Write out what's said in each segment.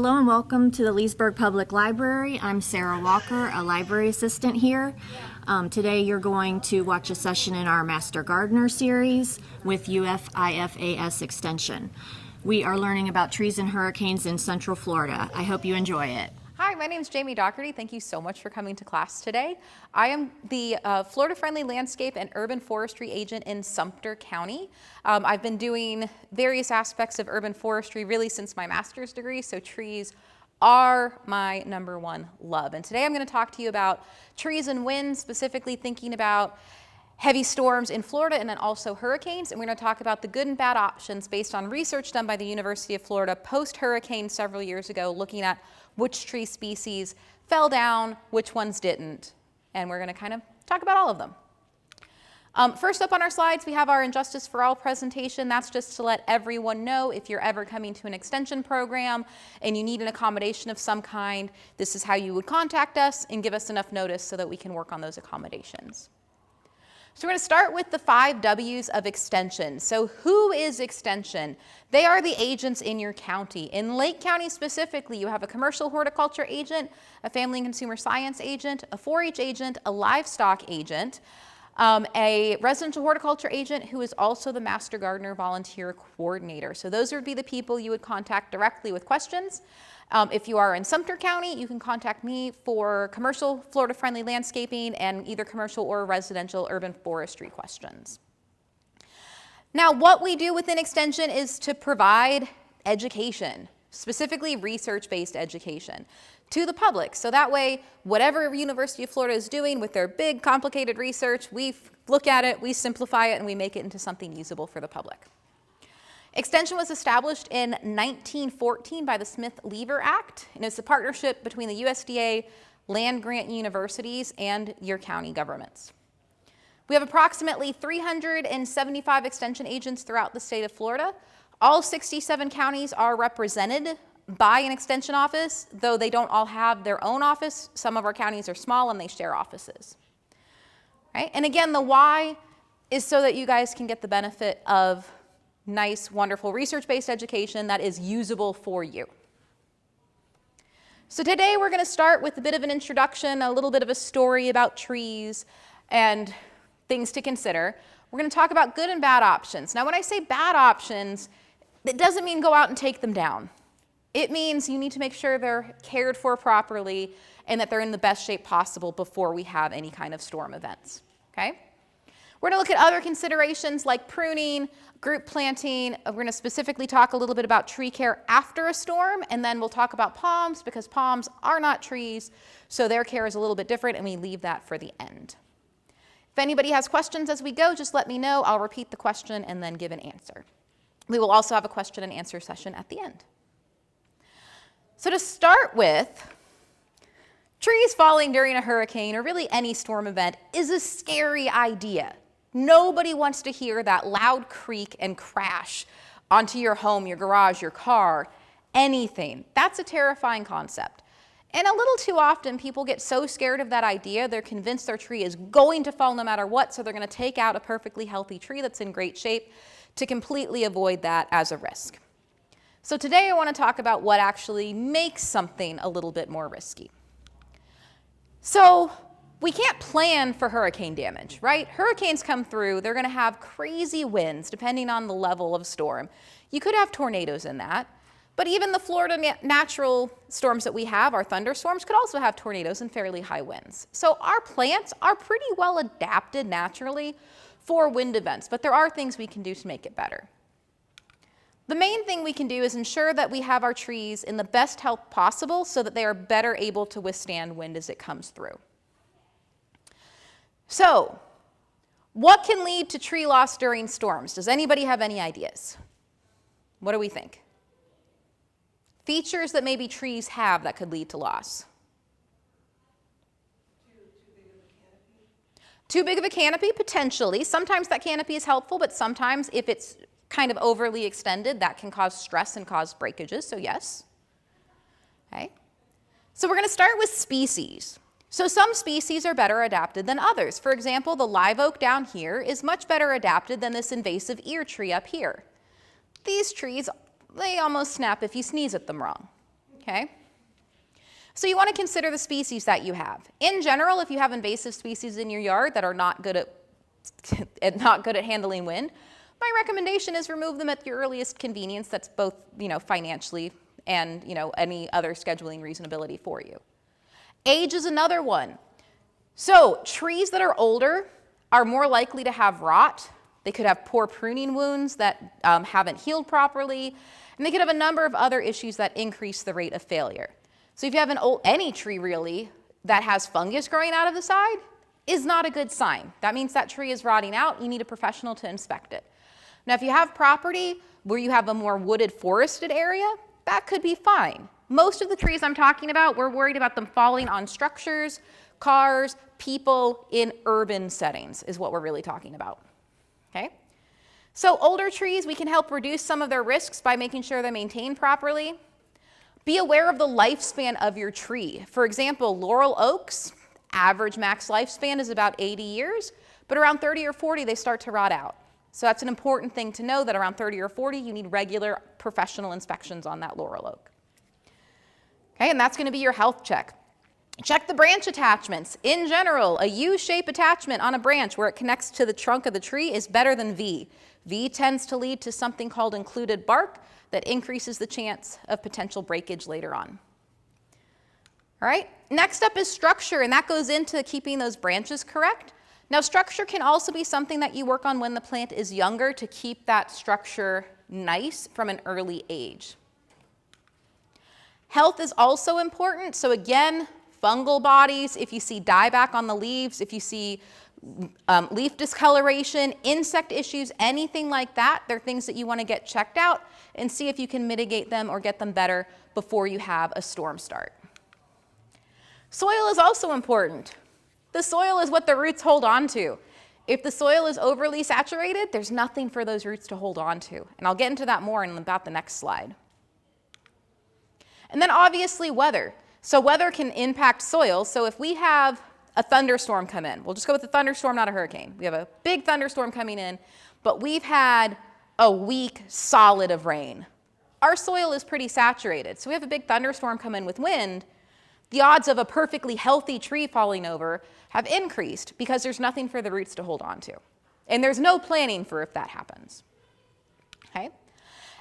Hello and welcome to the Leesburg Public Library. I'm Sarah Walker, a library assistant here. Today you're going to watch a session in our Master Gardener series with UFIFAS Extension. We are learning about trees and hurricanes in Central Florida. I hope you enjoy it. Hi, my name is Jamie Doherty. Thank you so much for coming to class today. I am the Florida-Friendly Landscape and Urban Forestry Agent in Sumter County. I've been doing various aspects of urban forestry really since my master's degree, so trees are my #1 love. And today I'm going to talk to you about trees and wind, specifically thinking about heavy storms in Florida and then also hurricanes. And we're going to talk about the good and bad options based on research done by the University of Florida post-hurricane several years ago, looking at which tree species fell down, which ones didn't. And we're going to kind of talk about all of them. First up on our slides, we have our Injustice for All presentation. That's just to let everyone know if you're ever coming to an extension program and you need an accommodation of some kind, this is how you would contact us and give us enough notice so that we can work on those accommodations. So we're going to start with the 5 W's of extension. So who is extension? They are the agents in your county. In Lake County specifically, you have a commercial horticulture agent, a family and consumer science agent, a 4-H agent, a livestock agent, a residential horticulture agent who is also the Master Gardener Volunteer Coordinator. So those would be the people you would contact directly with questions. If you are in Sumter County, you can contact me for commercial Florida-friendly landscaping and either commercial or residential urban forestry questions. Now, what we do within Extension is to provide education, specifically research-based education, to the public. So that way, whatever University of Florida is doing with their big, complicated research, we look at it, we simplify it, and we make it into something usable for the public. Extension was established in 1914 by the Smith-Lever Act, and it's a partnership between the USDA, land-grant universities, and your county governments. We have approximately 375 extension agents throughout the state of Florida. All 67 counties are represented by an extension office, though they don't all have their own office. Some of our counties are small and they share offices. Right? And again, the why is so that you guys can get the benefit of nice, wonderful research-based education that is usable for you. So today we're going to start with a bit of an introduction, a little bit of a story about trees and things to consider. We're going to talk about good and bad options. Now, when I say bad options, it doesn't mean go out and take them down. It means you need to make sure they're cared for properly and that they're in the best shape possible before we have any kind of storm events. Okay? We're going to look at other considerations like pruning, group planting. We're going to specifically talk a little bit about tree care after a storm, and then we'll talk about palms because palms are not trees, so their care is a little bit different, and we leave that for the end. If anybody has questions as we go, just let me know. I'll repeat the question and then give an answer. We will also have a question and answer session at the end. So to start with, trees falling during a hurricane or really any storm event is a scary idea. Nobody wants to hear that loud creak and crash onto your home, your garage, your car, anything. That's a terrifying concept. And a little too often, people get so scared of that idea, they're convinced their tree is going to fall no matter what, so they're going to take out a perfectly healthy tree that's in great shape to completely avoid that as a risk. So today I want to talk about what actually makes something a little bit more risky. So we can't plan for hurricane damage, right? Hurricanes come through, they're going to have crazy winds depending on the level of storm. You could have tornadoes in that, but even the Florida natural storms that we have, our thunderstorms, could also have tornadoes and fairly high winds. So our plants are pretty well adapted naturally for wind events, but there are things we can do to make it better. The main thing we can do is ensure that we have our trees in the best health possible so that they are better able to withstand wind as it comes through. So, what can lead to tree loss during storms? Does anybody have any ideas? What do we think? Features that maybe trees have that could lead to loss. Too big of a canopy, potentially. Sometimes that canopy is helpful, but sometimes if it's kind of overly extended, that can cause stress and cause breakages, so yes. Okay. So we're going to start with species. So some species are better adapted than others. For example, the live oak down here is much better adapted than this invasive ear tree up here. These trees, they almost snap if you sneeze at them wrong. Okay? So you want to consider the species that you have. In general, if you have invasive species in your yard that are not good at handling wind, my recommendation is remove them at your earliest convenience. That's both, financially and, any other scheduling reasonability for you. Age is another one. So trees that are older are more likely to have rot. They could have poor pruning wounds that haven't healed properly, and they could have a number of other issues that increase the rate of failure. So if you have any tree really that has fungus growing out of the side, is not a good sign. That means that tree is rotting out. You need a professional to inspect it. Now, if you have property where you have a more wooded, forested area, that could be fine. Most of the trees I'm talking about, we're worried about them falling on structures, cars, people in urban settings is what we're really talking about. Okay? So older trees, we can help reduce some of their risks by making sure they're maintained properly. Be aware of the lifespan of your tree. For example, laurel oaks, average max lifespan is about 80 years, but around 30 or 40, they start to rot out. So that's an important thing to know, that around 30 or 40, you need regular professional inspections on that laurel oak. Okay, and that's going to be your health check. Check the branch attachments. In general, a U-shape attachment on a branch where it connects to the trunk of the tree is better than V. V tends to lead to something called included bark that increases the chance of potential breakage later on. All right, next up is structure, and that goes into keeping those branches correct. Now, structure can also be something that you work on when the plant is younger to keep that structure nice from an early age. Health is also important. So again, fungal bodies, if you see dieback on the leaves, if you see leaf discoloration, insect issues, anything like that, they're things that you want to get checked out and see if you can mitigate them or get them better before you have a storm start. Soil is also important. The soil is what the roots hold on to. If the soil is overly saturated, there's nothing for those roots to hold on to. And I'll get into that more in about the next slide. And then obviously weather. So weather can impact soil. So if we have a thunderstorm come in, we'll just go with a thunderstorm, not a hurricane. We have a big thunderstorm coming in, but we've had a week solid of rain. Our soil is pretty saturated. So we have a big thunderstorm come in with wind. The odds of a perfectly healthy tree falling over have increased because there's nothing for the roots to hold on to. And there's no planning for if that happens. Okay?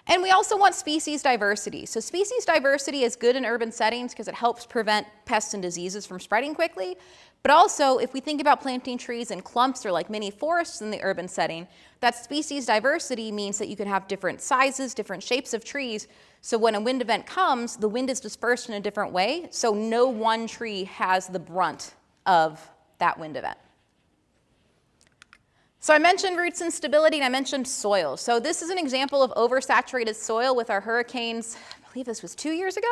And we also want species diversity. So species diversity is good in urban settings because it helps prevent pests and diseases from spreading quickly. But also, if we think about planting trees in clumps or like mini forests in the urban setting, that species diversity means that you can have different sizes, different shapes of trees. So when a wind event comes, the wind is dispersed in a different way, so no one tree has the brunt of that wind event. So I mentioned roots and stability, and I mentioned soil. So this is an example of oversaturated soil with our hurricanes. I believe this was 2 years ago.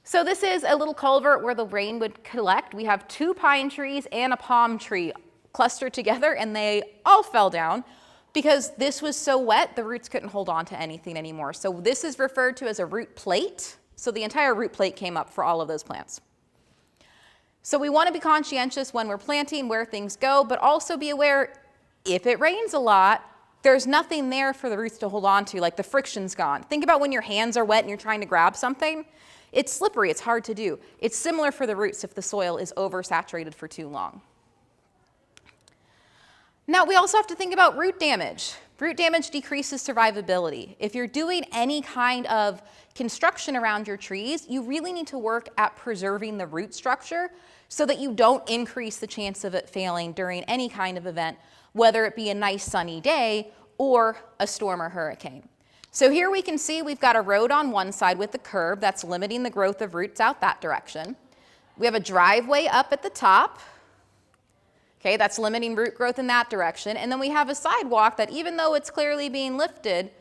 So this is a little culvert where the rain would collect. We have 2 pine trees and a palm tree clustered together, and they all fell down because this was so wet, the roots couldn't hold on to anything anymore. So this is referred to as a root plate. So the entire root plate came up for all of those plants. So we want to be conscientious when we're planting where things go, but also be aware if it rains a lot, there's nothing there for the roots to hold on to, like the friction's gone. Think about when your hands are wet and you're trying to grab something. It's slippery, it's hard to do. It's similar for the roots if the soil is oversaturated for too long. Now, we also have to think about root damage. Root damage decreases survivability. If you're doing any kind of construction around your trees, you really need to work at preserving the root structure so that you don't increase the chance of it failing during any kind of event, whether it be a nice sunny day or a storm or hurricane. So here we can see we've got a road on one side with the curb that's limiting the growth of roots out that direction. We have a driveway up at the top. Okay, that's limiting root growth in that direction. And then we have a sidewalk that even though it's clearly being lifted,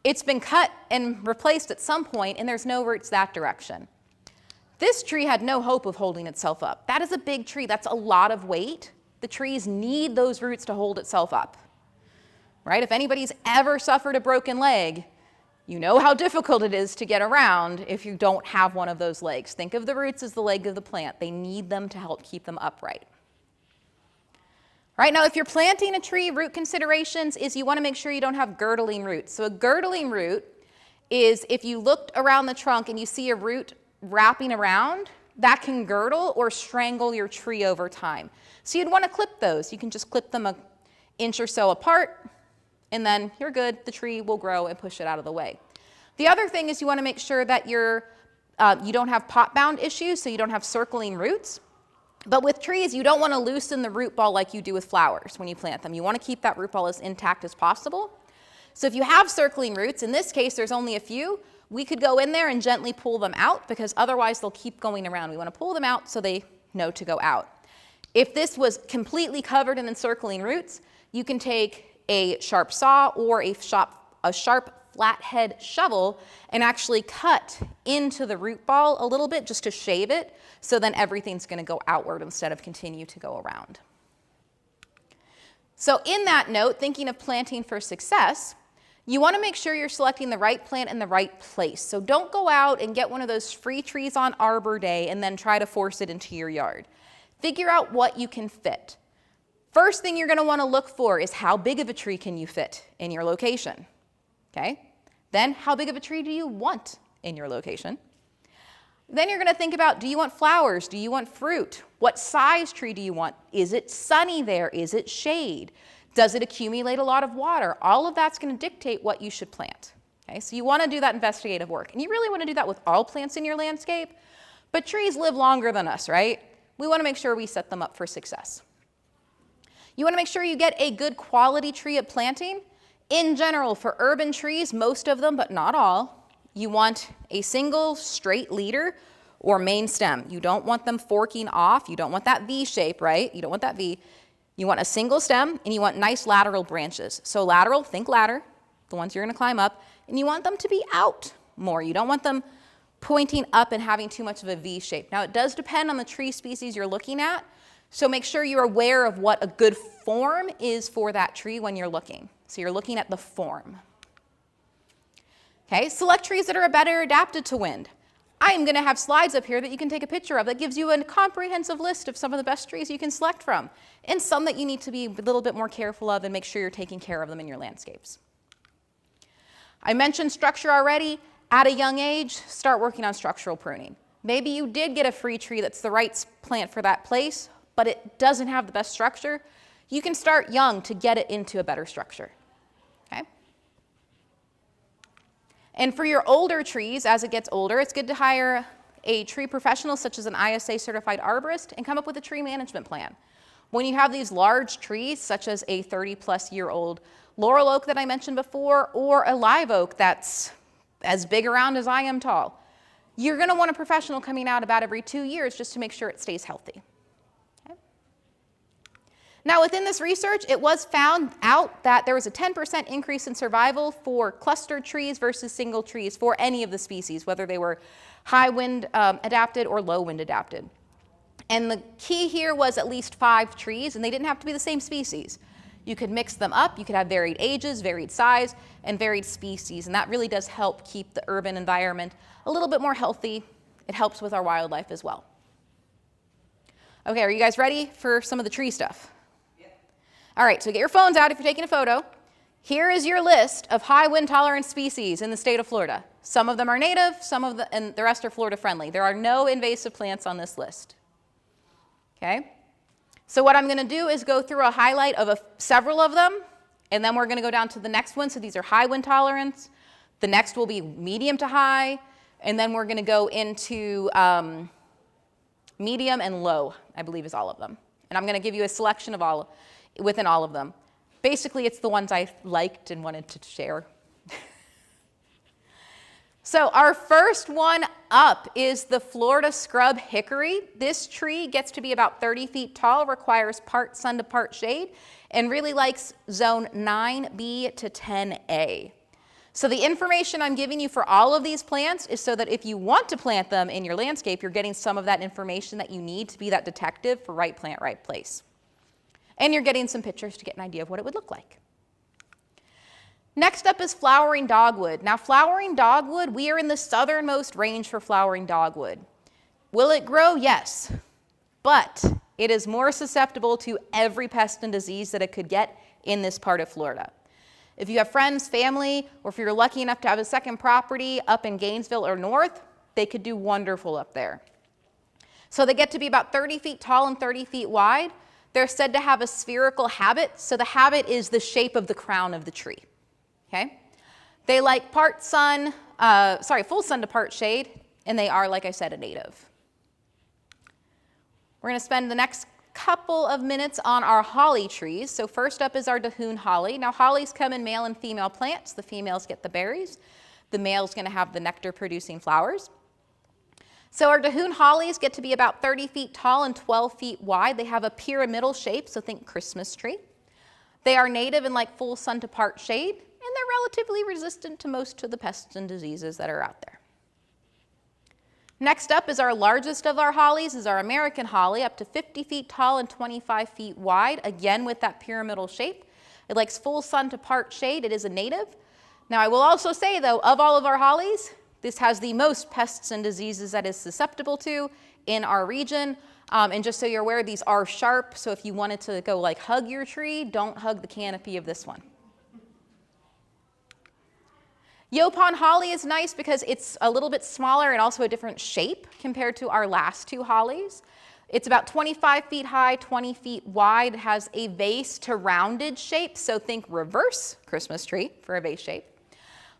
it's been cut and replaced at some point and there's no roots that direction. This tree had no hope of holding itself up. That is a big tree, that's a lot of weight. The trees need those roots to hold itself up, right? If anybody's ever suffered a broken leg, you know how difficult it is to get around if you don't have one of those legs. Think of the roots as the leg of the plant. They need them to help keep them upright. Right now, if you're planting a tree, root considerations is you want to make sure you don't have girdling roots. So a girdling root is if you looked around the trunk and you see a root wrapping around, that can girdle or strangle your tree over time. So you'd want to clip those. You can just clip them an inch or so apart, and then you're good. The tree will grow and push it out of the way. The other thing is you want to make sure that you don't have pot-bound issues, so you don't have circling roots. But with trees, you don't want to loosen the root ball like you do with flowers when you plant them. You want to keep that root ball as intact as possible. So if you have circling roots, in this case there's only a few, we could go in there and gently pull them out, because otherwise they'll keep going around. We want to pull them out so they know to go out. If this was completely covered in encircling roots, you can take a sharp saw or a sharp flathead shovel and actually cut into the root ball a little bit just to shave it, so then everything's going to go outward instead of continue to go around. So in that note, thinking of planting for success, you want to make sure you're selecting the right plant in the right place. So don't go out and get one of those free trees on Arbor Day and then try to force it into your yard. Figure out what you can fit. First thing you're going to want to look for is how big of a tree can you fit in your location. Okay? Then how big of a tree do you want in your location? Then you're going to think about, do you want flowers? Do you want fruit? What size tree do you want? Is it sunny there? Is it shade? Does it accumulate a lot of water? All of that's going to dictate what you should plant. Okay? So you want to do that investigative work. And you really want to do that with all plants in your landscape. But trees live longer than us, right? We want to make sure we set them up for success. You want to make sure you get a good quality tree at planting. In general, for urban trees, most of them, but not all, you want a single straight leader or main stem. You don't want them forking off. You don't want that V shape, right? You don't want that V. You want a single stem, and you want nice lateral branches. So lateral, think ladder, the ones you're going to climb up, and you want them to be out more. You don't want them pointing up and having too much of a V shape. Now, it does depend on the tree species you're looking at, so make sure you're aware of what a good form is for that tree when you're looking. So you're looking at the form. Okay, select trees that are better adapted to wind. I am going to have slides up here that you can take a picture of that gives you a comprehensive list of some of the best trees you can select from, and some that you need to be a little bit more careful of and make sure you're taking care of them in your landscapes. I mentioned structure already. At a young age, start working on structural pruning. Maybe you did get a free tree that's the right plant for that place, but it doesn't have the best structure. You can start young to get it into a better structure. Okay? And for your older trees, as it gets older, it's good to hire a tree professional such as an ISA certified arborist and come up with a tree management plan. When you have these large trees, such as a 30-plus-year-old laurel oak that I mentioned before, or a live oak that's as big around as I am tall, you're going to want a professional coming out about every 2 years just to make sure it stays healthy. Okay? Now, within this research, it was found out that there was a 10% increase in survival for clustered trees versus single trees for any of the species, whether they were high wind adapted or low wind adapted. And the key here was at least 5 trees, and they didn't have to be the same species. You could mix them up, you could have varied ages, varied size, and varied species, and that really does help keep the urban environment a little bit more healthy. It helps with our wildlife as well. Okay, are you guys ready for some of the tree stuff? Yeah. All right, so get your phones out if you're taking a photo. Here is your list of high wind tolerance species in the state of Florida. Some of them are native, and the rest are Florida friendly. There are no invasive plants on this list. Okay? So what I'm going to do is go through a highlight of several of them, and then we're going to go down to the next one. So these are high wind tolerance. The next will be medium to high, and then we're going to go into medium and low, I believe is all of them. And I'm going to give you a selection of within all of them. Basically, it's the ones I liked and wanted to share. So our first one up is the Florida scrub hickory. This tree gets to be about 30 feet tall, requires part sun to part shade, and really likes zone 9B to 10A. So the information I'm giving you for all of these plants is so that if you want to plant them in your landscape, you're getting some of that information that you need to be that detective for right plant, right place. And you're getting some pictures to get an idea of what it would look like. Next up is flowering dogwood. Now, flowering dogwood, we are in the southernmost range for flowering dogwood. Will it grow? Yes, but it is more susceptible to every pest and disease that it could get in this part of Florida. If you have friends, family, or if you're lucky enough to have a second property up in Gainesville or north, they could do wonderful up there. So they get to be about 30 feet tall and 30 feet wide. They're said to have a spherical habit. So the habit is the shape of the crown of the tree. Okay? They like full sun to part shade, and they are, like I said, a native. We're going to spend the next couple of minutes on our holly trees. So first up is our Dahoon holly. Now hollies come in male and female plants. The females get the berries. The male's going to have the nectar producing flowers. So our Dahoon hollies get to be about 30 feet tall and 12 feet wide. They have a pyramidal shape, so think Christmas tree. They are native and like full sun to part shade, and they're relatively resistant to most of the pests and diseases that are out there. Next up is our largest of our hollies, is our American holly, up to 50 feet tall and 25 feet wide, again with that pyramidal shape. It likes full sun to part shade. It is a native. Now I will also say though, of all of our hollies, this has the most pests and diseases that is susceptible to in our region. And just so you're aware, these are sharp, so if you wanted to go like hug your tree, don't hug the canopy of this one. Yopon holly is nice because it's a little bit smaller and also a different shape compared to our last two hollies. It's about 25 feet high, 20 feet wide. It has a vase to rounded shape, so think reverse Christmas tree for a vase shape.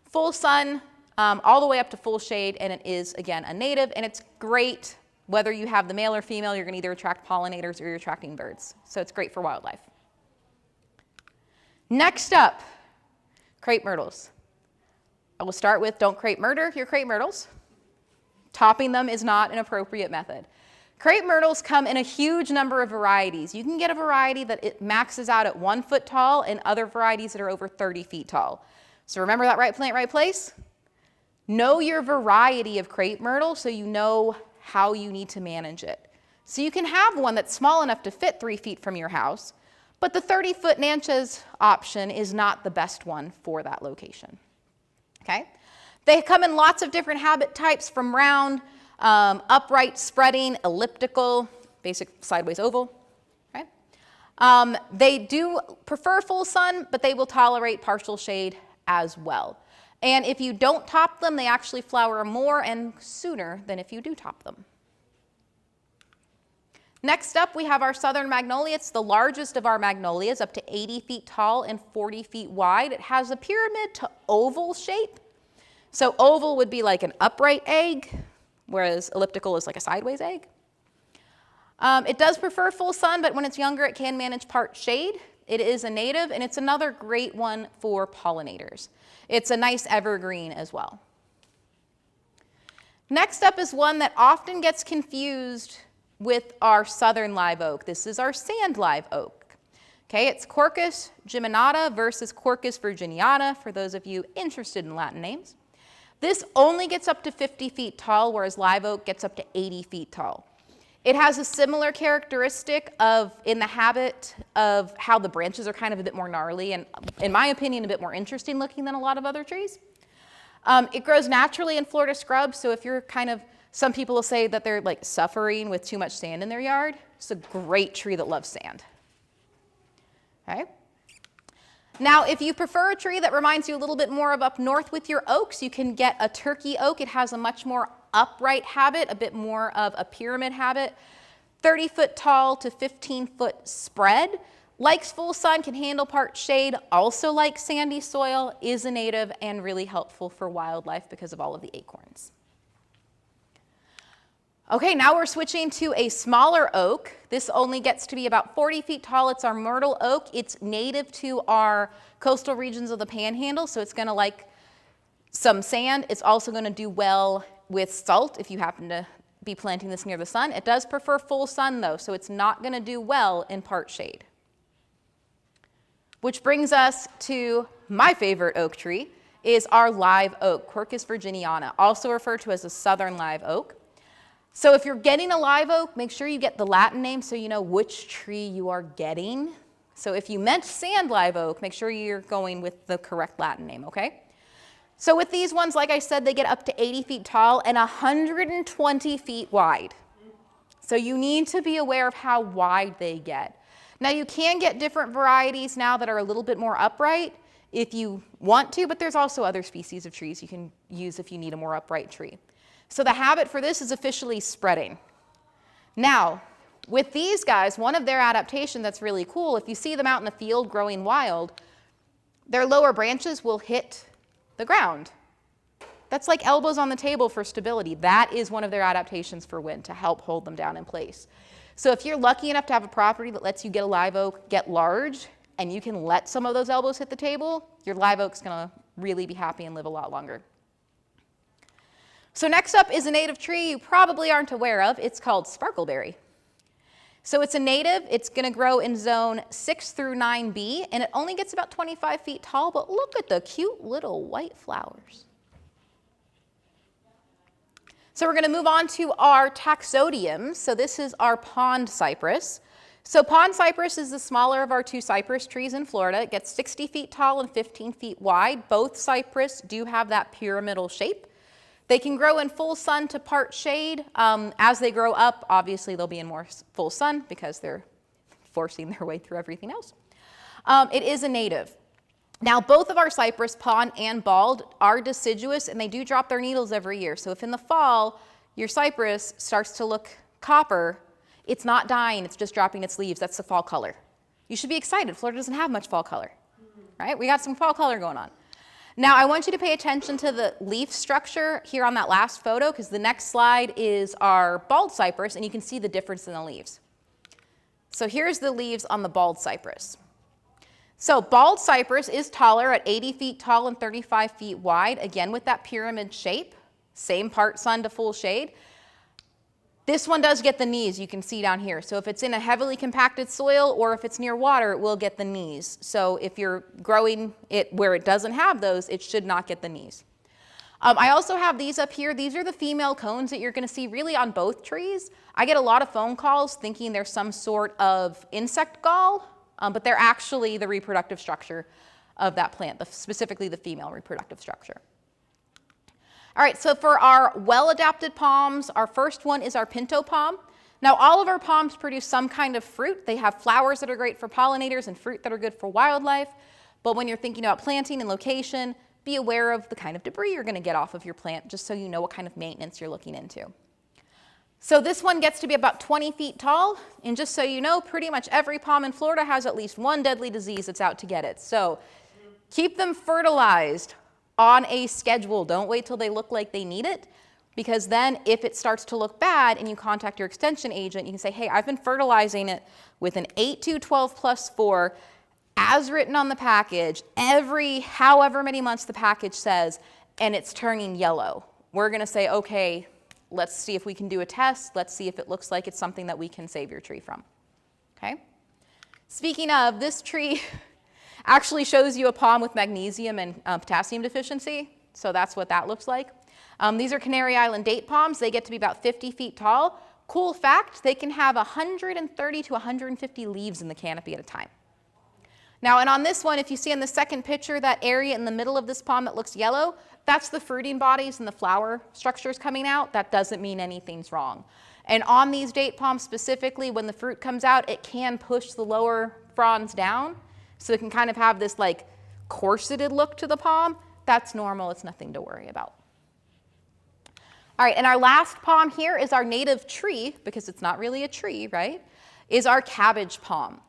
Full sun, all the way up to full shade, and it is, again, a native, and it's great whether you have the male or female. You're going to either attract pollinators or you're attracting birds, so it's great for wildlife. Next up, crepe myrtles. I will start with don't crepe myrtle your crepe myrtles. Topping them is not an appropriate method. Crepe myrtles come in a huge number of varieties. You can get a variety that it maxes out at 1 foot tall and other varieties that are over 30 feet tall. So remember that right plant, right place? Know your variety of crepe myrtle so you know how you need to manage it. So you can have one that's small enough to fit 3 feet from your house, but the 30-foot Natchez option is not the best one for that location. Okay? They come in lots of different habit types, from round, upright, spreading, elliptical, basic sideways oval. Okay? They do prefer full sun, but they will tolerate partial shade as well. And if you don't top them, they actually flower more and sooner than if you do top them. Next up, we have our southern magnolia. It's the largest of our magnolias, up to 80 feet tall and 40 feet wide. It has a pyramid to oval shape. So oval would be like an upright egg, whereas elliptical is like a sideways egg. It does prefer full sun, but when it's younger, it can manage part shade. It is a native, and it's another great one for pollinators. It's a nice evergreen as well. Next up is one that often gets confused with our southern live oak. This is our sand live oak. Okay, it's Quercus geminata versus Quercus virginiana, for those of you interested in Latin names. This only gets up to 50 feet tall, whereas live oak gets up to 80 feet tall. It has a similar characteristic in the habit of how the branches are kind of a bit more gnarly and, in my opinion, a bit more interesting looking than a lot of other trees. It grows naturally in Florida scrubs, so if you're some people will say that they're like suffering with too much sand in their yard, it's a great tree that loves sand. Okay? Now, if you prefer a tree that reminds you a little bit more of up north with your oaks, you can get a turkey oak. It has a much more upright habit, a bit more of a pyramid habit, 30 foot tall to 15 foot spread, likes full sun, can handle part shade, also likes sandy soil, is a native, and really helpful for wildlife because of all of the acorns. Okay, now we're switching to a smaller oak. This only gets to be about 40 feet tall. It's our myrtle oak. It's native to our coastal regions of the Panhandle, so it's going to like some sand. It's also going to do well with salt if you happen to be planting this near the sun. It does prefer full sun though, so it's not going to do well in part shade. Which brings us to my favorite oak tree, is our live oak, Quercus virginiana, also referred to as a southern live oak. So if you're getting a live oak, make sure you get the Latin name so you know which tree you are getting. So if you meant sand live oak, make sure you're going with the correct Latin name, okay? So with these ones, like I said, they get up to 80 feet tall and 120 feet wide. So you need to be aware of how wide they get. Now you can get different varieties now that are a little bit more upright if you want to, but there's also other species of trees you can use if you need a more upright tree. So the habit for this is officially spreading. Now, with these guys, one of their adaptations that's really cool, if you see them out in the field growing wild, their lower branches will hit the ground. That's like elbows on the table for stability. That is one of their adaptations for wind, to help hold them down in place. So if you're lucky enough to have a property that lets you get a live oak get large, and you can let some of those elbows hit the table, your live oak's gonna really be happy and live a lot longer. So next up is a native tree you probably aren't aware of. It's called sparkleberry. So it's a native. It's going to grow in zone 6 through 9B, and it only gets about 25 feet tall, but look at the cute little white flowers. So we're going to move on to our taxodiums. So this is our pond cypress. So pond cypress is the smaller of our two cypress trees in Florida. It gets 60 feet tall and 15 feet wide. Both cypress do have that pyramidal shape. They can grow in full sun to part shade. As they grow up, obviously they'll be in more full sun because they're forcing their way through everything else. It is a native. Now, both of our cypress, pond and bald, are deciduous, and they do drop their needles every year. So if in the fall your cypress starts to look copper, it's not dying, it's just dropping its leaves. That's the fall color. You should be excited. Florida doesn't have much fall color, right? We got some fall color going on. Now, I want you to pay attention to the leaf structure here on that last photo, because the next slide is our bald cypress, and you can see the difference in the leaves. So here's the leaves on the bald cypress. So bald cypress is taller at 80 feet tall and 35 feet wide, again with that pyramid shape, same part sun to full shade. This one does get the knees, you can see down here. So if it's in a heavily compacted soil or if it's near water, it will get the knees. So if you're growing it where it doesn't have those, it should not get the knees. I also have these up here. These are the female cones that you're going to see really on both trees. I get a lot of phone calls thinking there's some sort of insect gall, but they're actually the reproductive structure of that plant, specifically the female reproductive structure. All right, so for our well-adapted palms, our first one is our pinto palm. Now, all of our palms produce some kind of fruit. They have flowers that are great for pollinators and fruit that are good for wildlife. But when you're thinking about planting and location, be aware of the kind of debris you're going to get off of your plant, just so you know what kind of maintenance you're looking into. So this one gets to be about 20 feet tall. And just so you know, pretty much every palm in Florida has at least one deadly disease that's out to get it. So keep them fertilized on a schedule. Don't wait till they look like they need it, because then if it starts to look bad and you contact your extension agent, you can say, hey, I've been fertilizing it with an 8-2-12+4 as written on the package every however many months the package says, and it's turning yellow. We're going to say, okay, let's see if we can do a test. Let's see if it looks like it's something that we can save your tree from. Okay? Speaking of, this tree actually shows you a palm with magnesium and potassium deficiency. So that's what that looks like. These are Canary Island date palms. They get to be about 50 feet tall. Cool fact, they can have 130 to 150 leaves in the canopy at a time. Now, and on this one, if you see in the second picture, that area in the middle of this palm that looks yellow, that's the fruiting bodies and the flower structures coming out. That doesn't mean anything's wrong. And on these date palms specifically, when the fruit comes out, it can push the lower fronds down. So it can kind of have this like corseted look to the palm. That's normal, it's nothing to worry about. All right, and our last palm here is our native tree, because it's not really a tree, right? Is our cabbage palm,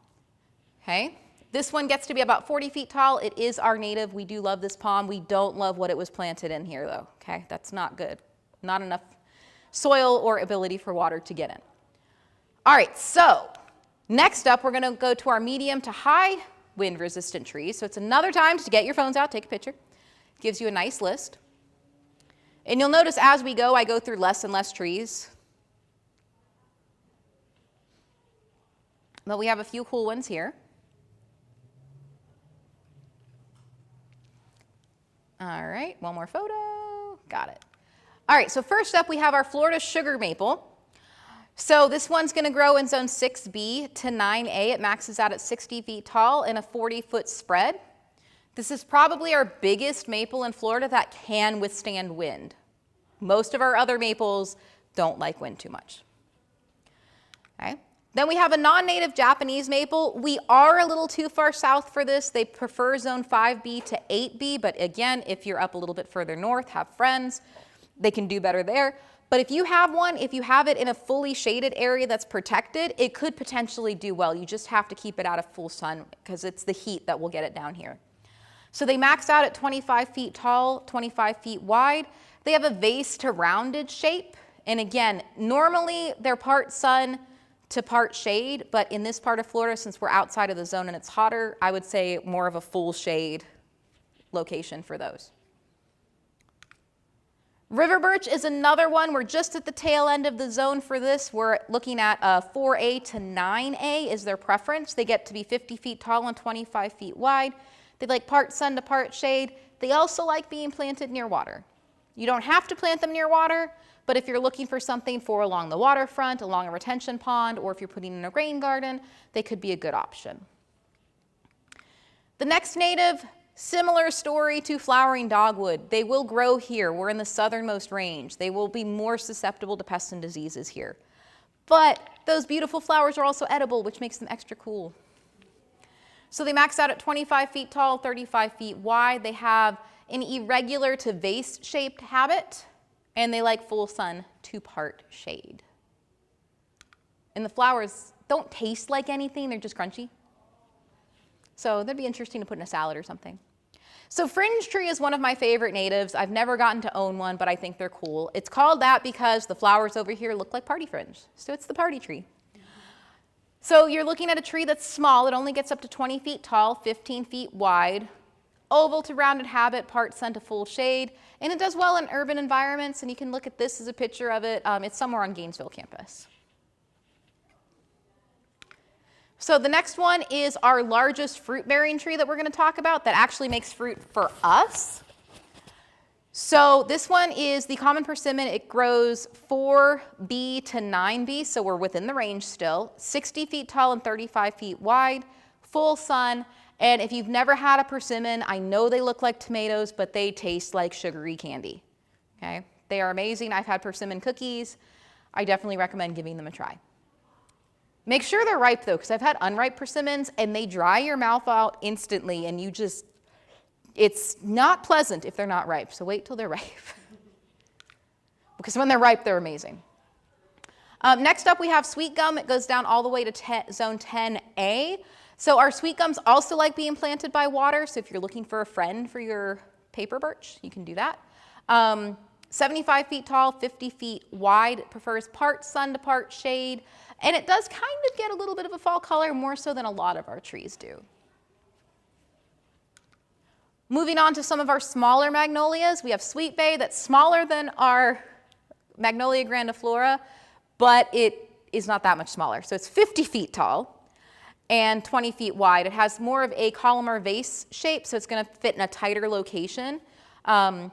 okay? This one gets to be about 40 feet tall. It is our native. We do love this palm. We don't love what it was planted in here though, okay? That's not good. Not enough soil or ability for water to get in. All right, so next up, we're gonna go to our medium to high wind resistant trees. So it's another time to get your phones out, take a picture. Gives you a nice list. And you'll notice as we go, I go through less and less trees. But we have a few cool ones here. All right, one more photo. Got it. All right, so first up we have our Florida sugar maple. So this one's going to grow in zone 6B to 9A. It maxes out at 60 feet tall in a 40-foot spread. This is probably our biggest maple in Florida that can withstand wind. Most of our other maples don't like wind too much. Okay. Then we have a non-native Japanese maple. We are a little too far south for this. They prefer zone 5B to 8B, but again, if you're up a little bit further north, have friends, they can do better there. But if you have one, if you have it in a fully shaded area that's protected, it could potentially do well. You just have to keep it out of full sun because it's the heat that will get it down here. So they max out at 25 feet tall, 25 feet wide. They have a vase to rounded shape. And again, normally they're part sun to part shade, but in this part of Florida, since we're outside of the zone and it's hotter, I would say more of a full shade location for those. River birch is another one. We're just at the tail end of the zone for this. We're looking at 4A to 9A is their preference. They get to be 50 feet tall and 25 feet wide. They like part sun to part shade. They also like being planted near water. You don't have to plant them near water, but if you're looking for something for along the waterfront, along a retention pond, or if you're putting in a rain garden, they could be a good option. The next native, similar story to flowering dogwood. They will grow here. We're in the southernmost range. They will be more susceptible to pests and diseases here. But those beautiful flowers are also edible, which makes them extra cool. So they max out at 25 feet tall, 35 feet wide. They have an irregular to vase-shaped habit, and they like full sun to part shade. And the flowers don't taste like anything. They're just crunchy. So that'd be interesting to put in a salad or something. So fringe tree is one of my favorite natives. I've never gotten to own one, but I think they're cool. It's called that because the flowers over here look like party fringe. So it's the party tree. So you're looking at a tree that's small. It only gets up to 20 feet tall, 15 feet wide, oval to rounded habit, part sun to full shade, and it does well in urban environments. And you can look at this as a picture of it. It's somewhere on Gainesville campus. So the next one is our largest fruit-bearing tree that we're going to talk about that actually makes fruit for us. So this one is the common persimmon. It grows 4B to 9B, so we're within the range still. 60 feet tall and 35 feet wide, full sun. And if you've never had a persimmon, I know they look like tomatoes, but they taste like sugary candy. Okay? They are amazing. I've had persimmon cookies. I definitely recommend giving them a try. Make sure they're ripe though, because I've had unripe persimmons and they dry your mouth out instantly and it's not pleasant if they're not ripe. So wait till they're ripe. Because when they're ripe, they're amazing. Next up, we have sweet gum. It goes down all the way to zone 10A. So our sweet gums also like being planted by water. So if you're looking for a friend for your paper birch, you can do that. 75 feet tall, 50 feet wide. It prefers part sun to part shade. And it does kind of get a little bit of a fall color, more so than a lot of our trees do. Moving on to some of our smaller magnolias, we have Sweet Bay that's smaller than our Magnolia grandiflora, but it is not that much smaller. So it's 50 feet tall and 20 feet wide. It has more of a columnar vase shape, so it's going to fit in a tighter location. Magnolia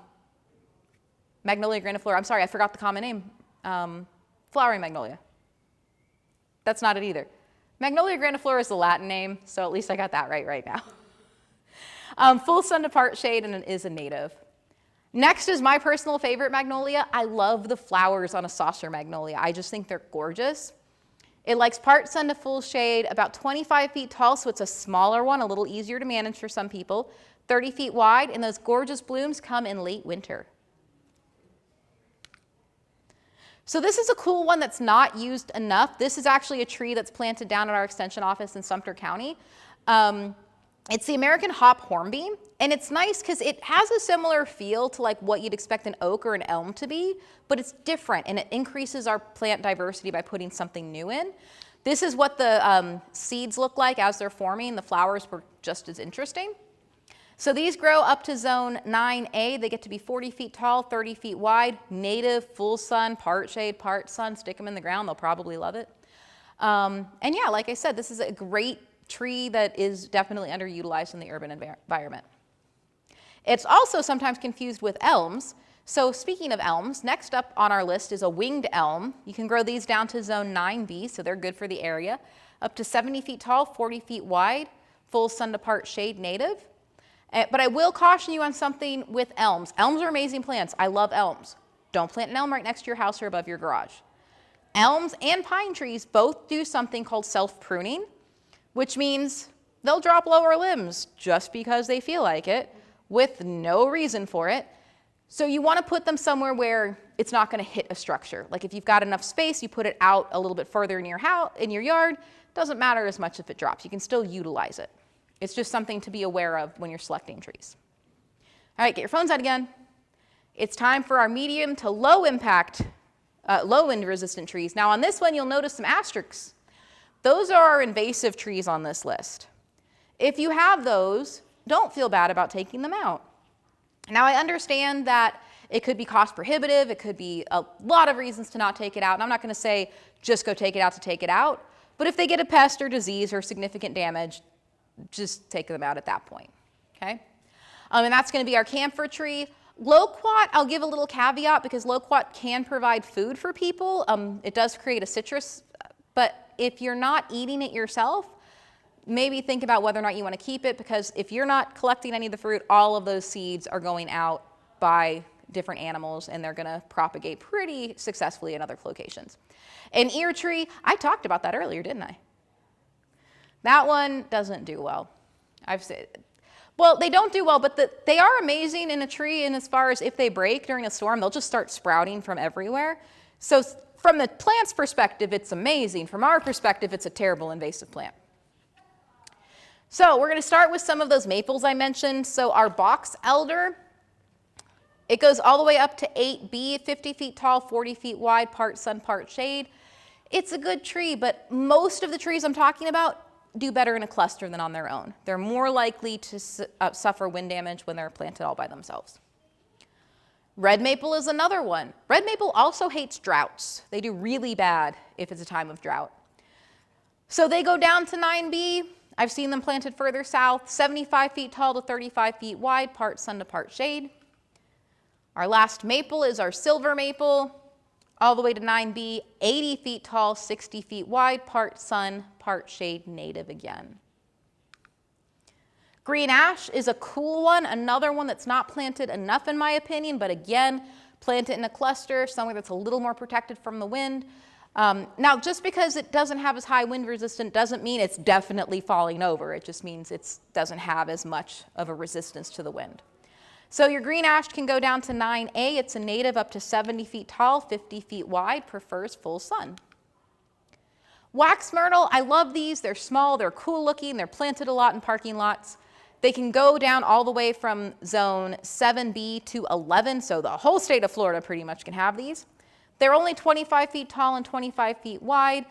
grandiflora, I'm sorry, I forgot the common name. Flowering magnolia. That's not it either. Magnolia grandiflora is the Latin name, so at least I got that right now. Full sun to part shade, and it is a native. Next is my personal favorite magnolia. I love the flowers on a saucer magnolia. I just think they're gorgeous. It likes part sun to full shade, about 25 feet tall, so it's a smaller one, a little easier to manage for some people. 30 feet wide, and those gorgeous blooms come in late winter. So this is a cool one that's not used enough. This is actually a tree that's planted down at our extension office in Sumter County. It's the American hop hornbeam, and it's nice because it has a similar feel to like what you'd expect an oak or an elm to be, but it's different, and it increases our plant diversity by putting something new in. This is what the seeds look like as they're forming. The flowers were just as interesting. So these grow up to zone 9A. They get to be 40 feet tall, 30 feet wide, native, full sun, part shade, part sun. Stick them in the ground, they'll probably love it. And yeah, like I said, this is a great tree that is definitely underutilized in the urban environment. It's also sometimes confused with elms. So speaking of elms, next up on our list is a winged elm. You can grow these down to zone 9B, so they're good for the area. Up to 70 feet tall, 40 feet wide, full sun to part shade, native. But I will caution you on something with elms. Elms are amazing plants. I love elms. Don't plant an elm right next to your house or above your garage. Elms and pine trees both do something called self-pruning, which means they'll drop lower limbs just because they feel like it with no reason for it. So you want to put them somewhere where it's not going to hit a structure. Like if you've got enough space, you put it out a little bit further in your house, in your yard. Doesn't matter as much if it drops. You can still utilize it. It's just something to be aware of when you're selecting trees. All right, get your phones out again. It's time for our medium to low impact, low wind resistant trees. Now on this one, you'll notice some asterisks. Those are our invasive trees on this list. If you have those, don't feel bad about taking them out. Now I understand that it could be cost prohibitive, it could be a lot of reasons to not take it out, and I'm not going to say just go take it out to take it out, but if they get a pest or disease or significant damage, just take them out at that point, okay? And that's going to be our camphor tree. Loquat, I'll give a little caveat because loquat can provide food for people. It does create a citrus, but if you're not eating it yourself, maybe think about whether or not you want to keep it, because if you're not collecting any of the fruit, all of those seeds are going out by different animals and they're going to propagate pretty successfully in other locations. An ear tree, I talked about that earlier, didn't I? That one doesn't do well. I've said, well, they don't do well, but they are amazing in a tree, and as far as if they break during a storm, they'll just start sprouting from everywhere. So from the plant's perspective, it's amazing. From our perspective, it's a terrible invasive plant. So we're going to start with some of those maples I mentioned. So our box elder, it goes all the way up to 8B, 50 feet tall, 40 feet wide, part sun, part shade. It's a good tree, but most of the trees I'm talking about do better in a cluster than on their own. They're more likely to suffer wind damage when they're planted all by themselves. Red maple is another one. Red maple also hates droughts. They do really bad if it's a time of drought. So they go down to 9B. I've seen them planted further south, 75 feet tall to 35 feet wide, part sun to part shade. Our last maple is our silver maple, all the way to 9B, 80 feet tall, 60 feet wide, part sun, part shade, native again. Green ash is a cool one, another one that's not planted enough in my opinion, but again, plant it in a cluster, somewhere that's a little more protected from the wind. Now, just because it doesn't have as high wind resistance doesn't mean it's definitely falling over. It just means it doesn't have as much of a resistance to the wind. So your green ash can go down to 9A. It's a native up to 70 feet tall, 50 feet wide, prefers full sun. Wax myrtle, I love these. They're small, they're cool looking, they're planted a lot in parking lots. They can go down all the way from zone 7B to 11, so the whole state of Florida pretty much can have these. They're only 25 feet tall and 25 feet wide.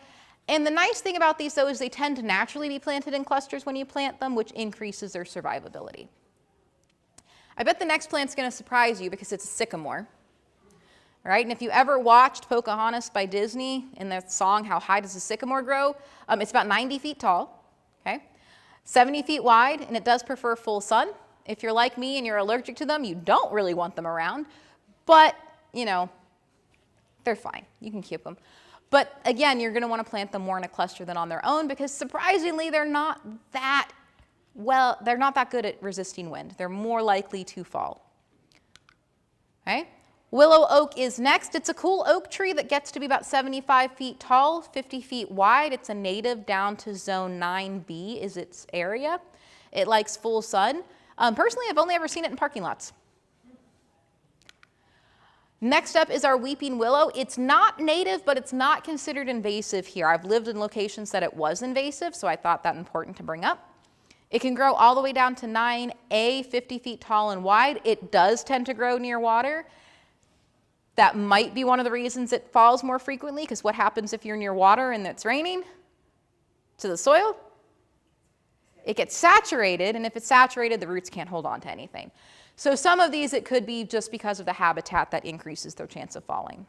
And the nice thing about these, though, is they tend to naturally be planted in clusters when you plant them, which increases their survivability. I bet the next plant's going to surprise you because it's a sycamore. All right, and if you ever watched Pocahontas by Disney in that song, How High Does a Sycamore Grow? It's about 90 feet tall, okay? 70 feet wide, and it does prefer full sun. If you're like me and you're allergic to them, you don't really want them around, but, you know, they're fine. You can keep them. But again, you're going to want to plant them more in a cluster than on their own because surprisingly, they're not that good at resisting wind. They're more likely to fall. Okay? Willow oak is next. It's a cool oak tree that gets to be about 75 feet tall, 50 feet wide. It's a native down to zone 9B is its area. It likes full sun. Personally, I've only ever seen it in parking lots. Next up is our weeping willow. It's not native, but it's not considered invasive here. I've lived in locations that it was invasive, so I thought that important to bring up. It can grow all the way down to 9A, 50 feet tall and wide. It does tend to grow near water. That might be one of the reasons it falls more frequently, because what happens if you're near water and it's raining to the soil? It gets saturated, and if it's saturated, the roots can't hold on to anything. So some of these, it could be just because of the habitat that increases their chance of falling.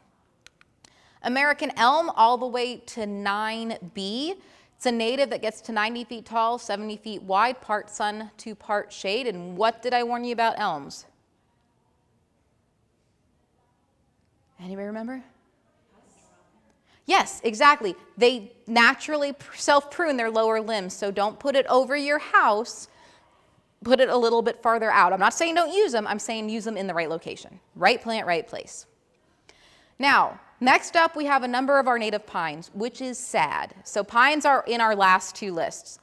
American elm, all the way to 9B. It's a native that gets to 90 feet tall, 70 feet wide, part sun to part shade. And what did I warn you about elms? Anybody remember? Yes, exactly. They naturally self-prune their lower limbs, so don't put it over your house. Put it a little bit farther out. I'm not saying don't use them. I'm saying use them in the right location. Right plant, right place. Now, next up, we have a number of our native pines, which is sad. So pines are in our last two lists.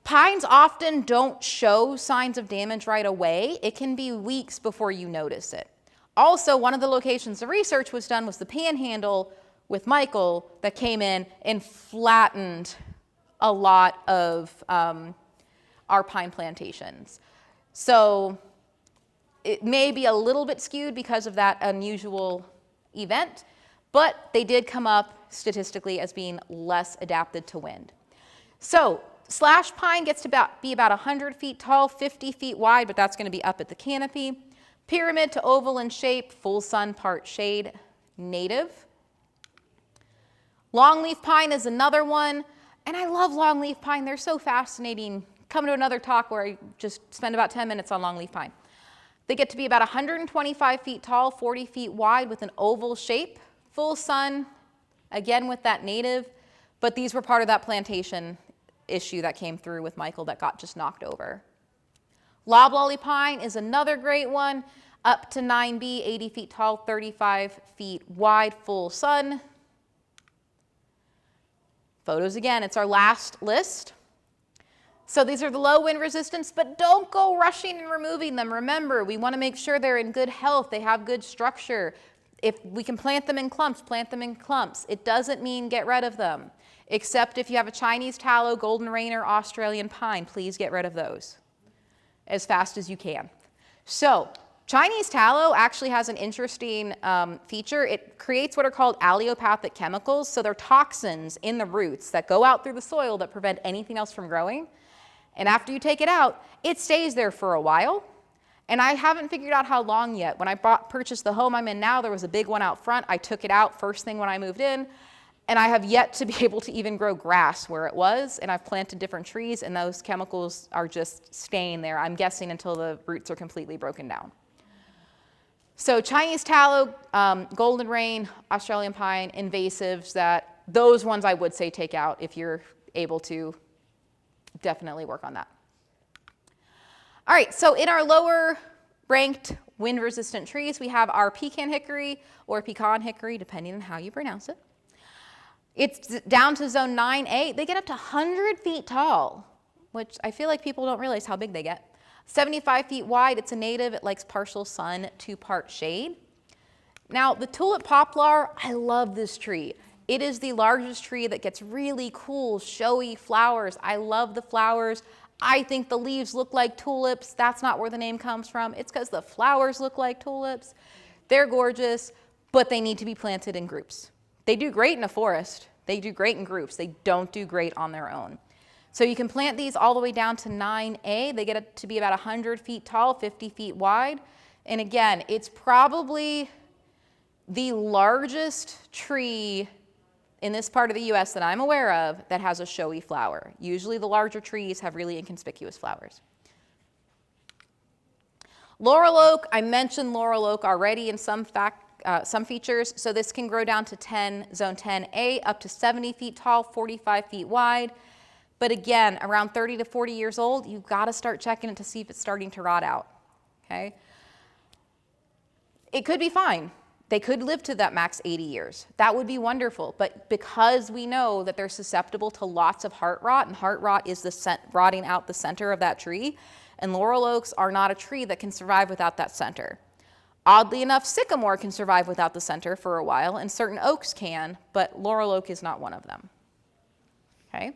Pines often don't show signs of damage right away. It can be weeks before you notice it. Also, one of the locations the research was done was the Panhandle with Michael that came in and flattened a lot of our pine plantations. So it may be a little bit skewed because of that unusual event, but they did come up statistically as being less adapted to wind. So slash pine gets to be about 100 feet tall, 50 feet wide, but that's going to be up at the canopy. Pyramid to oval in shape, full sun, part shade, native. Longleaf pine is another one, and I love longleaf pine. They're so fascinating. Come to another talk where I just spend about 10 minutes on longleaf pine. They get to be about 125 feet tall, 40 feet wide with an oval shape, full sun, again with that native, but these were part of that plantation issue that came through with Michael that got just knocked over. Loblolly pine is another great one, up to 9B, 80 feet tall, 35 feet wide, full sun. Photos again, it's our last list. So these are the low wind resistance, but don't go rushing and removing them. Remember, we want to make sure they're in good health, they have good structure. If we can plant them in clumps, plant them in clumps. It doesn't mean get rid of them, except if you have a Chinese tallow, golden rain, or Australian pine, please get rid of those as fast as you can. So Chinese tallow actually has an interesting feature. It creates what are called allelopathic chemicals. So they're toxins in the roots that go out through the soil that prevent anything else from growing. And after you take it out, it stays there for a while. And I haven't figured out how long yet. When I purchased the home I'm in now, there was a big one out front. I took it out first thing when I moved in. And I have yet to be able to even grow grass where it was. And I've planted different trees, and those chemicals are just staying there, I'm guessing, until the roots are completely broken down. So Chinese tallow, golden rain, Australian pine, invasives, those ones I would say take out if you're able to. Definitely work on that. All right, so in our lower ranked wind resistant trees, we have our pecan hickory or pecan hickory, depending on how you pronounce it. It's down to zone 9A. They get up to 100 feet tall, which I feel like people don't realize how big they get. 75 feet wide, it's a native, it likes partial sun, 2-part shade. Now, the tulip poplar, I love this tree. It is the largest tree that gets really cool, showy flowers. I love the flowers. I think the leaves look like tulips. That's not where the name comes from. It's because the flowers look like tulips. They're gorgeous, but they need to be planted in groups. They do great in a forest. They do great in groups. They don't do great on their own. So you can plant these all the way down to 9A. They get to be about 100 feet tall, 50 feet wide. And again, it's probably the largest tree in this part of the US that I'm aware of that has a showy flower. Usually the larger trees have really inconspicuous flowers. Laurel oak, I mentioned laurel oak already in some features. So this can grow down to zone 10A, up to 70 feet tall, 45 feet wide. But again, around 30 to 40 years old, you've got to start checking it to see if it's starting to rot out, okay? It could be fine. They could live to that max 80 years. That would be wonderful. But because we know that they're susceptible to lots of heart rot, and heart rot is rotting out the center of that tree, and laurel oaks are not a tree that can survive without that center. Oddly enough, sycamore can survive without the center for a while, and certain oaks can, but laurel oak is not one of them, okay?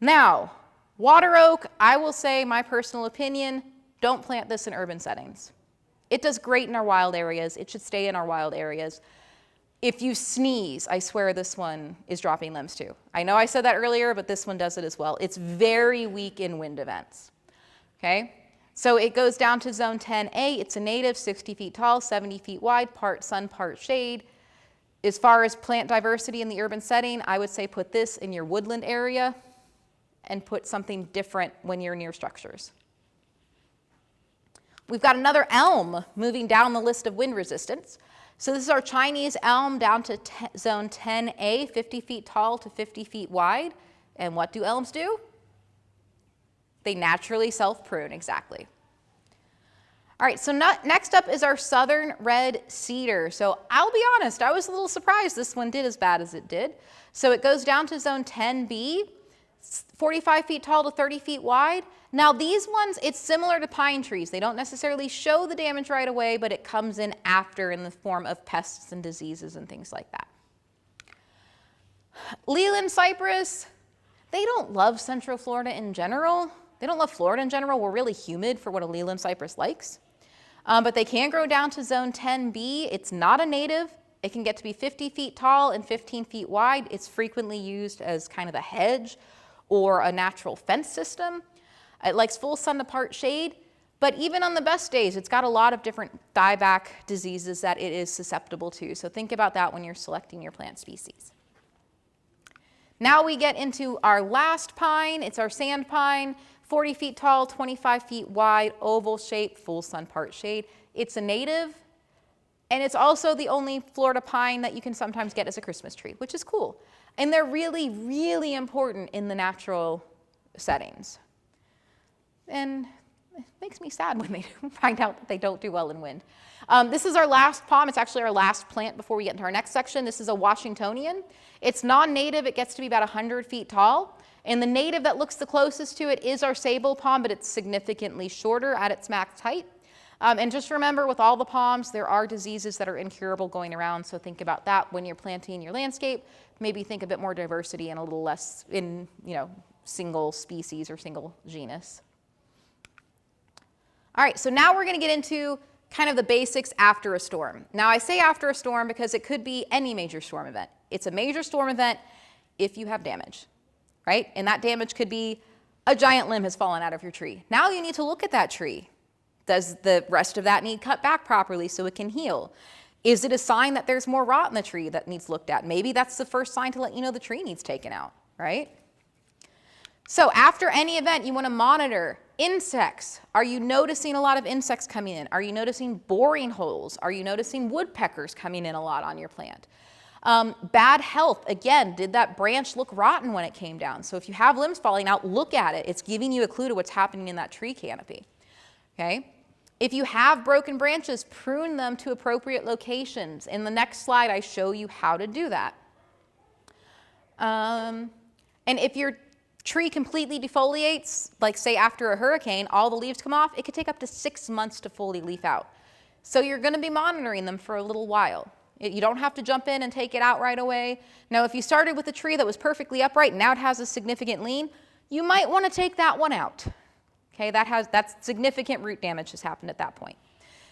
Now, water oak, I will say my personal opinion, don't plant this in urban settings. It does great in our wild areas. It should stay in our wild areas. If you sneeze, I swear this one is dropping limbs too. I know I said that earlier, but this one does it as well. It's very weak in wind events, okay? So it goes down to zone 10A. It's a native, 60 feet tall, 70 feet wide, part sun, part shade. As far as plant diversity in the urban setting, I would say put this in your woodland area and put something different when you're near structures. We've got another elm moving down the list of wind resistance. So this is our Chinese elm down to zone 10A, 50 feet tall to 50 feet wide. And what do elms do? They naturally self-prune, exactly. All right, so next up is our southern red cedar. So I'll be honest, I was a little surprised this one did as bad as it did. So it goes down to zone 10B. 45 feet tall to 30 feet wide. Now these ones, it's similar to pine trees. They don't necessarily show the damage right away, but it comes in after in the form of pests and diseases and things like that. Leland cypress, they don't love Central Florida in general. They don't love Florida in general. We're really humid for what a Leland cypress likes. But they can grow down to zone 10B. It's not a native. It can get to be 50 feet tall and 15 feet wide. It's frequently used as kind of a hedge or a natural fence system. It likes full sun to part shade, but even on the best days, it's got a lot of different dieback diseases that it is susceptible to. So think about that when you're selecting your plant species. Now we get into our last pine. It's our sand pine, 40 feet tall, 25 feet wide, oval shape, full sun part shade. It's a native, and it's also the only Florida pine that you can sometimes get as a Christmas tree, which is cool. And they're really, really important in the natural settings. And it makes me sad when they find out that they don't do well in wind. This is our last palm. It's actually our last plant before we get into our next section. This is a Washingtonian. It's non-native. It gets to be about 100 feet tall. And the native that looks the closest to it is our sable palm, but it's significantly shorter at its max height. And just remember, with all the palms, there are diseases that are incurable going around. So think about that when you're planting your landscape. Maybe think a bit more diversity and a little less in, single species or single genus. All right, so now we're going to get into kind of the basics after a storm. Now I say after a storm because it could be any major storm event. It's a major storm event if you have damage, right? And that damage could be a giant limb has fallen out of your tree. Now you need to look at that tree. Does the rest of that need cut back properly so it can heal? Is it a sign that there's more rot in the tree that needs looked at? Maybe that's the first sign to let you know the tree needs taken out, right? So after any event, you want to monitor insects. Are you noticing a lot of insects coming in? Are you noticing boring holes? Are you noticing woodpeckers coming in a lot on your plant? Bad health. Again, did that branch look rotten when it came down? So if you have limbs falling out, look at it. It's giving you a clue to what's happening in that tree canopy. Okay? If you have broken branches, prune them to appropriate locations. In the next slide, I show you how to do that. And if your tree completely defoliates, like say after a hurricane, all the leaves come off, it could take up to 6 months to fully leaf out. So you're going to be monitoring them for a little while. You don't have to jump in and take it out right away. Now, if you started with a tree that was perfectly upright and now it has a significant lean, you might want to take that one out. Okay, that's significant root damage has happened at that point.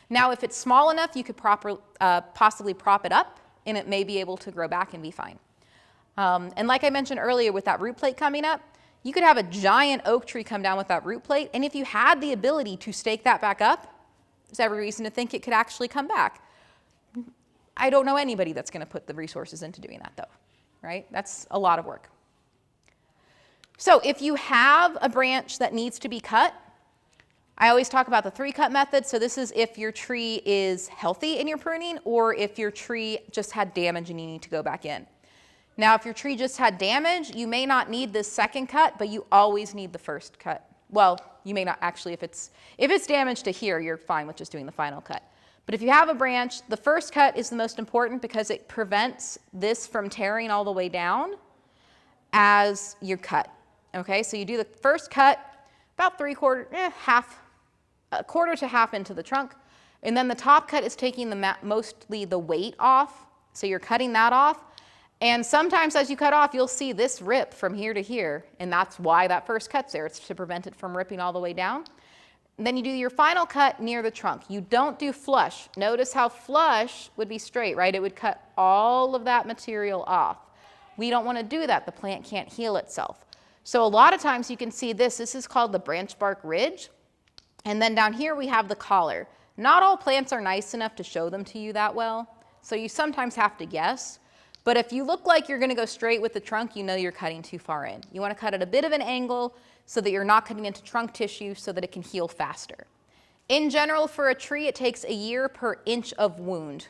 Now, if it's small enough, you could possibly prop it up and it may be able to grow back and be fine. And like I mentioned earlier with that root plate coming up, you could have a giant oak tree come down with that root plate, and if you had the ability to stake that back up, there's every reason to think it could actually come back. I don't know anybody that's going to put the resources into doing that though, right? That's a lot of work. So if you have a branch that needs to be cut, I always talk about the 3-cut method. So this is if your tree is healthy in your pruning or if your tree just had damage and you need to go back in. Now, if your tree just had damage, you may not need this second cut, but you always need the first cut. Well, you may not actually, if it's damaged to here, you're fine with just doing the final cut. But if you have a branch, the first cut is the most important because it prevents this from tearing all the way down as you cut. Okay, so you do the first cut about a quarter to half into the trunk. And then the top cut is taking mostly the weight off. So you're cutting that off. And sometimes as you cut off, you'll see this rip from here to here. And that's why that first cut's there. It's to prevent it from ripping all the way down. And then you do your final cut near the trunk. You don't do flush. Notice how flush would be straight, right? It would cut all of that material off. We don't want to do that. The plant can't heal itself. So a lot of times you can see this. This is called the branch bark ridge. And then down here we have the collar. Not all plants are nice enough to show them to you that well. So you sometimes have to guess. But if you look like you're going to go straight with the trunk, you know you're cutting too far in. You want to cut at a bit of an angle so that you're not cutting into trunk tissue so that it can heal faster. In general, for a tree, it takes a year per inch of wound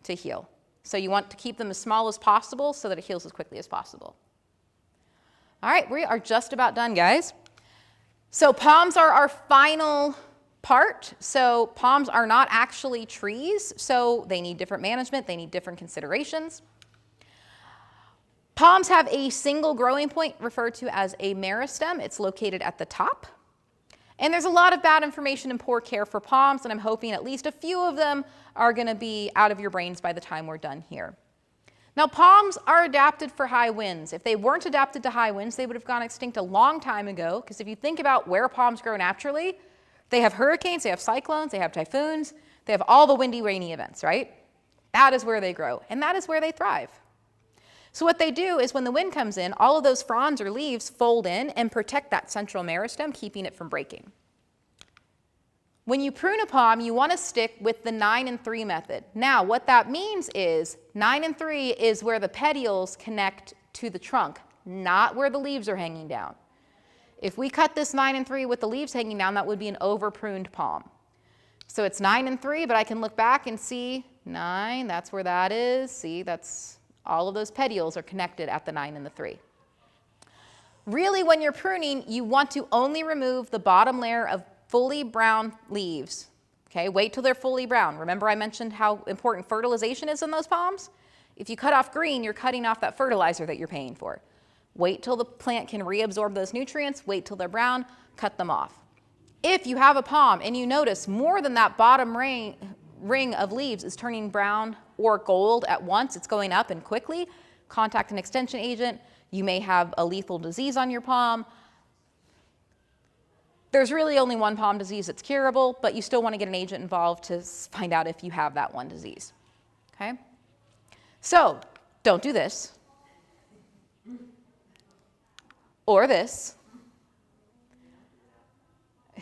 to heal. So you want to keep them as small as possible so that it heals as quickly as possible. All right, we are just about done, guys. So palms are our final part. So palms are not actually trees, so they need different management, they need different considerations. Palms have a single growing point referred to as a meristem. It's located at the top. And there's a lot of bad information and poor care for palms, and I'm hoping at least a few of them are going to be out of your brains by the time we're done here. Now, palms are adapted for high winds. If they weren't adapted to high winds, they would have gone extinct a long time ago, because if you think about where palms grow naturally, they have hurricanes, they have cyclones, they have typhoons, they have all the windy, rainy events, right? That is where they grow, and that is where they thrive. So what they do is when the wind comes in, all of those fronds or leaves fold in and protect that central meristem, keeping it from breaking. When you prune a palm, you want to stick with the 9 and 3 method. Now, what that means is 9 and 3 is where the petioles connect to the trunk, not where the leaves are hanging down. If we cut this 9 and 3 with the leaves hanging down, that would be an over-pruned palm. So it's 9 and 3, but I can look back and see 9, that's where that is. See, that's all of those petioles are connected at the 9 and the 3. Really, when you're pruning, you want to only remove the bottom layer of fully brown leaves. Okay, wait till they're fully brown. Remember I mentioned how important fertilization is in those palms? If you cut off green, you're cutting off that fertilizer that you're paying for. Wait till the plant can reabsorb those nutrients, wait till they're brown, cut them off. If you have a palm and you notice more than that bottom ring of leaves is turning brown or gold at once, it's going up and quickly, contact an extension agent. You may have a lethal disease on your palm. There's really only one palm disease that's curable, but you still want to get an agent involved to find out if you have that one disease. Okay? So, don't do this. Or this.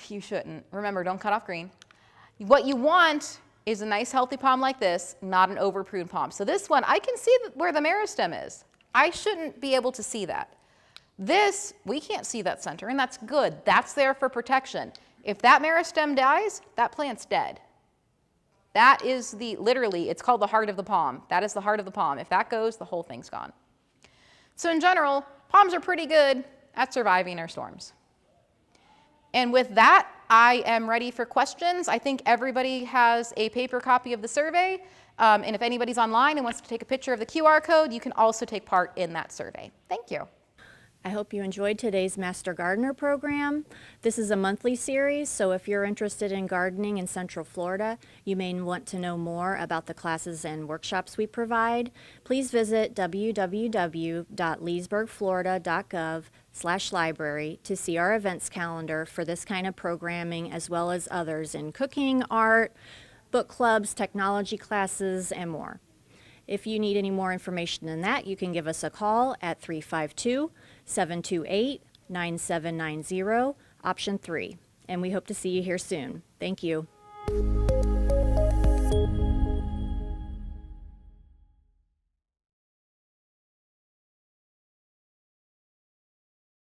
You shouldn't. Remember, don't cut off green. What you want is a nice healthy palm like this, not an over-pruned palm. So this one, I can see where the meristem is. I shouldn't be able to see that. This, we can't see that center, and that's good. That's there for protection. If that meristem dies, that plant's dead. That is literally, it's called the heart of the palm. That is the heart of the palm. If that goes, the whole thing's gone. So in general, palms are pretty good at surviving our storms. And with that, I am ready for questions. I think everybody has a paper copy of the survey. And if anybody's online and wants to take a picture of the QR code, you can also take part in that survey. Thank you. I hope you enjoyed today's Master Gardener program. This is a monthly series, so if you're interested in gardening in Central Florida, you may want to know more about the classes and workshops we provide. Please visit www.leesburgflorida.gov/library to see our events calendar for this kind of programming, as well as others in cooking, art, book clubs, technology classes, and more. If you need any more information than that, you can give us a call at 352-728-9790, option 3. And we hope to see you here soon. Thank you.